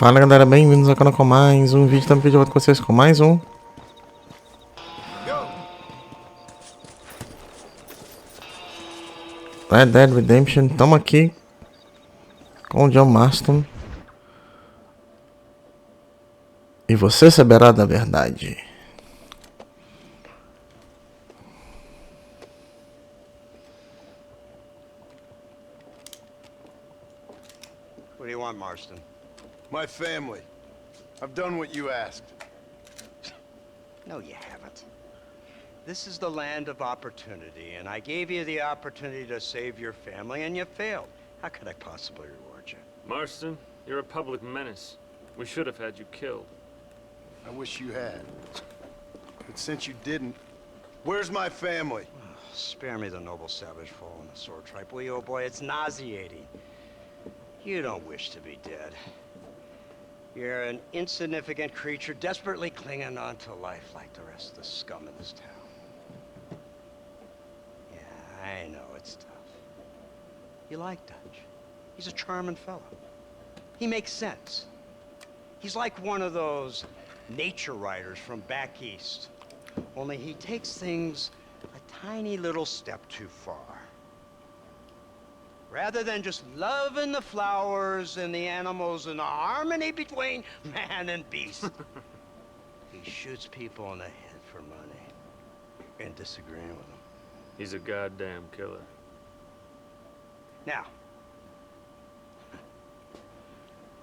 Fala galera, bem-vindos ao canal com mais um vídeo. Estamos aqui de volta com vocês com mais um Red Dead Redemption. Estamos aqui com o John Marston. E você saberá da verdade. What do you want, Marston? My family. I've done what you asked. No, you haven't. This is the land of opportunity, and I gave you the opportunity to save your family, and you failed. How could I possibly reward you? Marston, you're a public menace. We should have had you killed. I wish you had. But since you didn't, where's my family? Oh, spare me the noble savage fall on the sword tripe, will you, oh boy? It's nauseating. You don't wish to be dead. You're an insignificant creature desperately clinging on to life like the rest of the scum in this town. Yeah, I know it's tough. You like Dutch. He's a charming fellow. He makes sense. He's like one of those nature writers from back east. Only he takes things a tiny little step too far. Rather than just loving the flowers and the animals and the harmony between man and beast, he shoots people in the head for money and disagreeing with them. He's a goddamn killer. Now,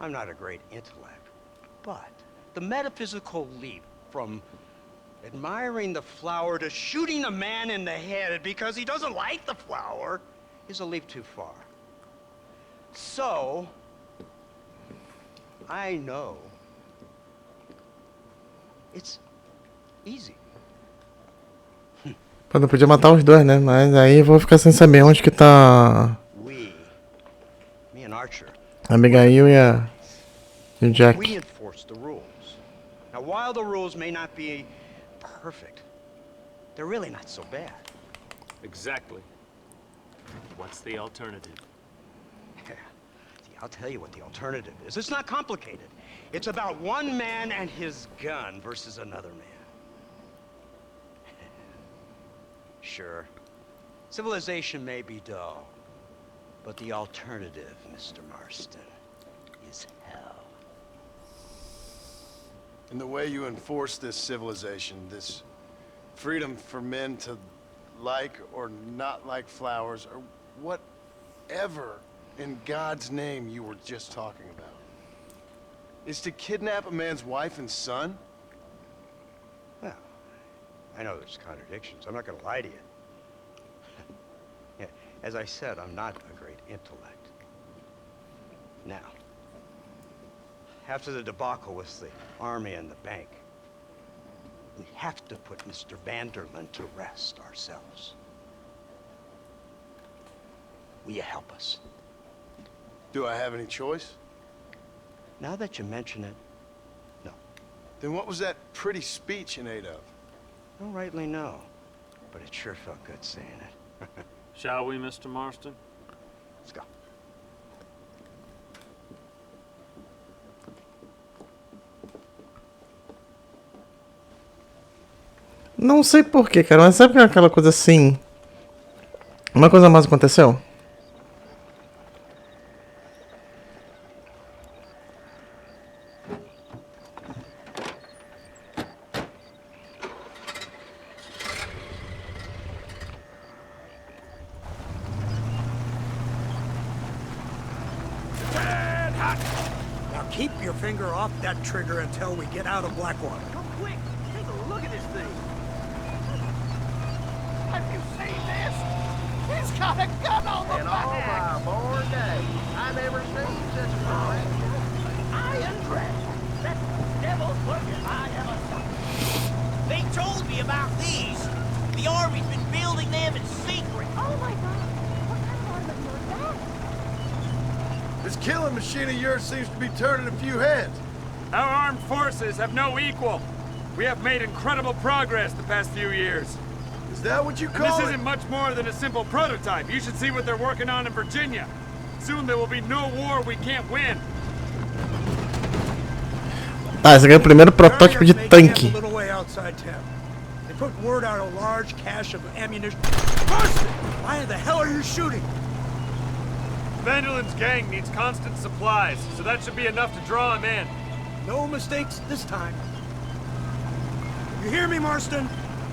I'm not a great intellect, but the metaphysical leap from admiring the flower to shooting a man in the head because he doesn't like the flower is a leap too far. So, I know it's easy. Eu não podia matar os dois, né? Mas aí eu vou ficar sem saber onde que tá Me and Archer, a Abigail e o Jack. we enforce the rules. Now, while the rules may not be perfect, they're really not so bad. Exactly. What's the alternative? See, I'll tell you what the alternative is. It's not complicated. It's about one man and his gun versus another man. Sure, civilization may be dull, but the alternative, Mr. Marston, is hell. And the way you enforce this civilization, this freedom for men to like or not like flowers, or whatever in God's name you were just talking about, is to kidnap a man's wife and son? Well, I know there's contradictions. I'm not going to lie to you. Yeah, as I said, I'm not a great intellect. Now, after the debacle with the army and the bank, we have to put Mr. Vanderlyn to rest ourselves. Will you help us? Do I have any choice? Now that you mention it, no. Then what was that pretty speech in aid of? I don't rightly know, but it sure felt good saying it. Shall we, Mr. Marston? Let's go. Não sei porquê, cara, mas sabe aquela coisa assim? Uma coisa mais aconteceu? Now keep your finger off that trigger until we get out of Blackwater. Come quick! Take a look at this thing! Have you seen this? He's got a gun on the back! all my born days, I never seen such a thing. Iron Dragon! That devil's working! I am a son. They told me about these. The Army's been building them in secret. Oh my god, what kind of armament was that? This killing machine of yours seems to be turning a few heads. Our armed forces have no equal. We have made incredible progress the past few years. Is that what you And call this it? isn't much more than a simple prototype. You should see what they're working on in Virginia. Soon there will be no war we can't win. Ah, esse aqui é o primeiro protótipo de tanque. They put word out a large cache of ammunition. Marston, why the hell are you shooting? Vanderland's gang needs constant supplies, so that should be enough to draw him in. No mistakes this time. You hear me, Marston?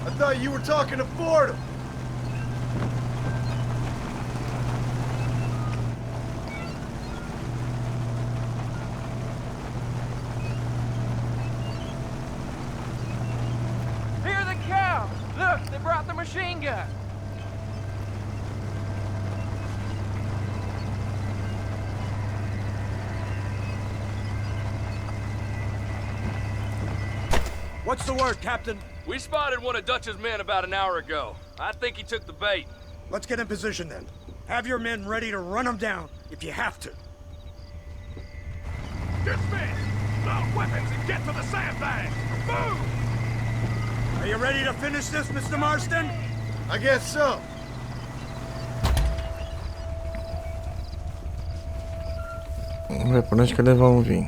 I thought you were talking to Fordham. Hear the cow! Look, they brought the machine gun. What's the word, Captain? We spotted one of Dutch's men about an hour ago. I think he took the bait. Let's get in position then. Have your men ready to run them down if you have to. Dismiss! Load weapons and get to the sandbag! Move! Are you ready to finish this, Mr. Marston? I guess so. Vamos ver por onde que eles vão vir.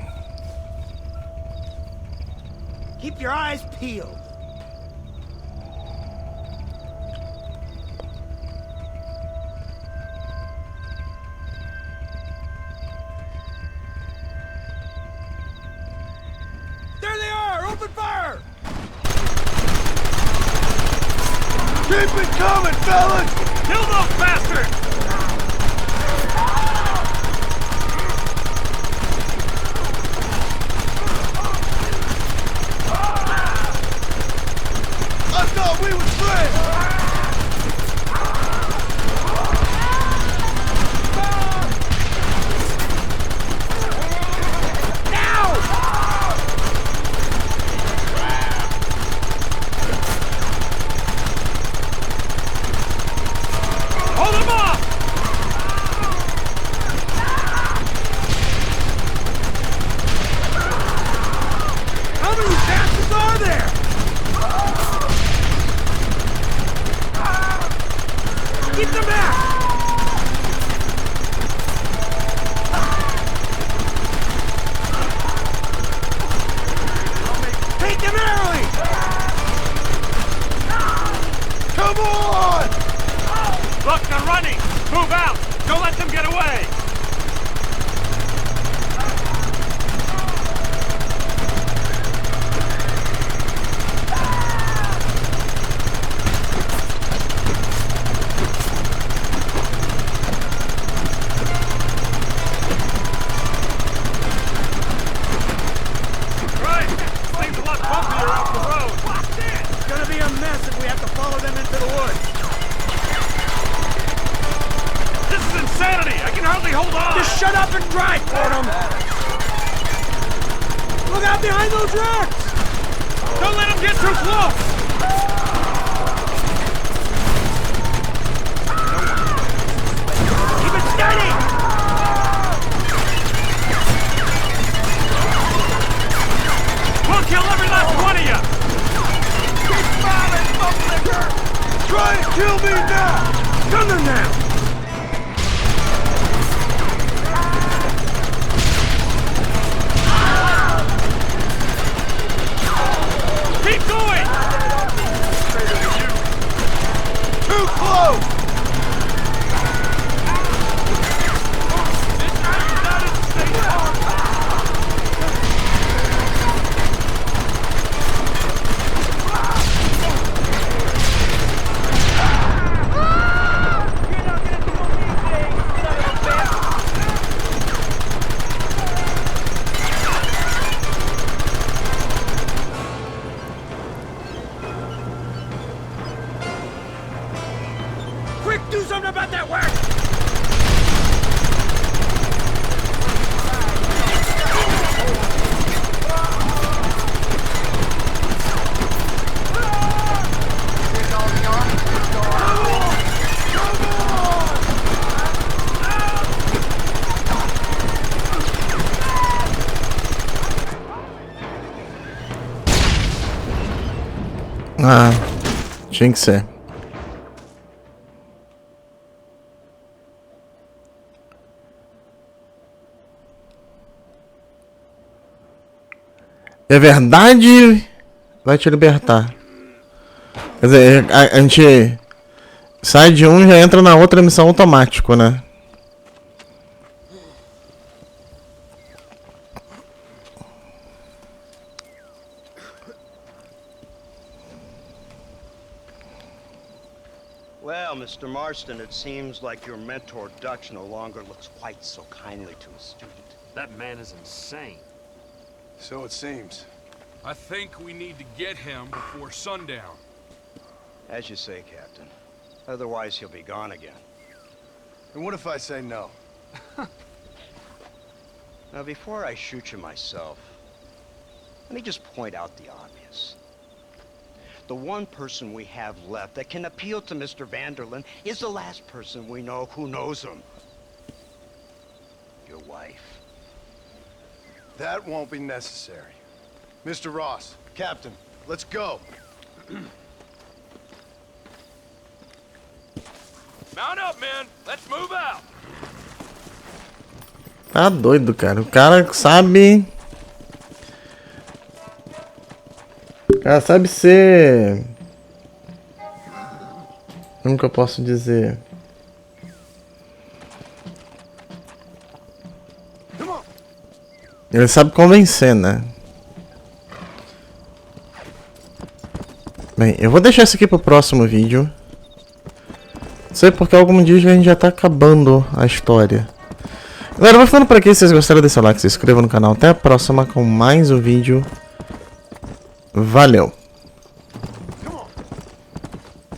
Keep your eyes peeled. There they are! Open fire! Keep it coming, fellas! Kill those bastards! I thought we were friends! Hold them off! How many bastards are there? Keep them back! Take them early! Come on! Look, they're running! Move out! Don't let them get away! Right! Things a lot bumpier off the road! It's gonna be a mess if we have to follow them into the woods. This is insanity! I can hardly hold on! Just shut up and drive, Fordham! Look out behind those rocks! Don't let them get too close! Keep it steady! We'll kill every last one of you! Try and kill me now! Gun them now! Keep going! Too close! Quick, do something about that work! Ah, tinha que ser. É verdade, vai te libertar. Quer dizer, a gente sai de um e já entra na outra missão automático, né? Well, Mr. Marston, it seems like your mentor Dutch no longer looks quite so kindly to his student. That man is insane. So it seems. I think we need to get him before sundown. As you say, Captain. Otherwise, he'll be gone again. And what if I say no? Now, before I shoot you myself, let me just point out the obvious. The one person we have left that can appeal to Mr. Vanderlyn is the last person we know who knows him. Your wife. That won't be necessary. Mr. Ross, Captain, let's go. Mount up, men. Let's move out. Tá doido, cara. O cara sabe... O cara sabe ser... Como que eu posso dizer? Ele sabe convencer, né? Bem, eu vou deixar isso aqui pro próximo vídeo. Não sei porque algum dia a gente já tá acabando a história. Galera, eu vou ficando por aqui. Se vocês gostaram, deixa o like, se inscreva no canal. Até a próxima com mais um vídeo. Valeu!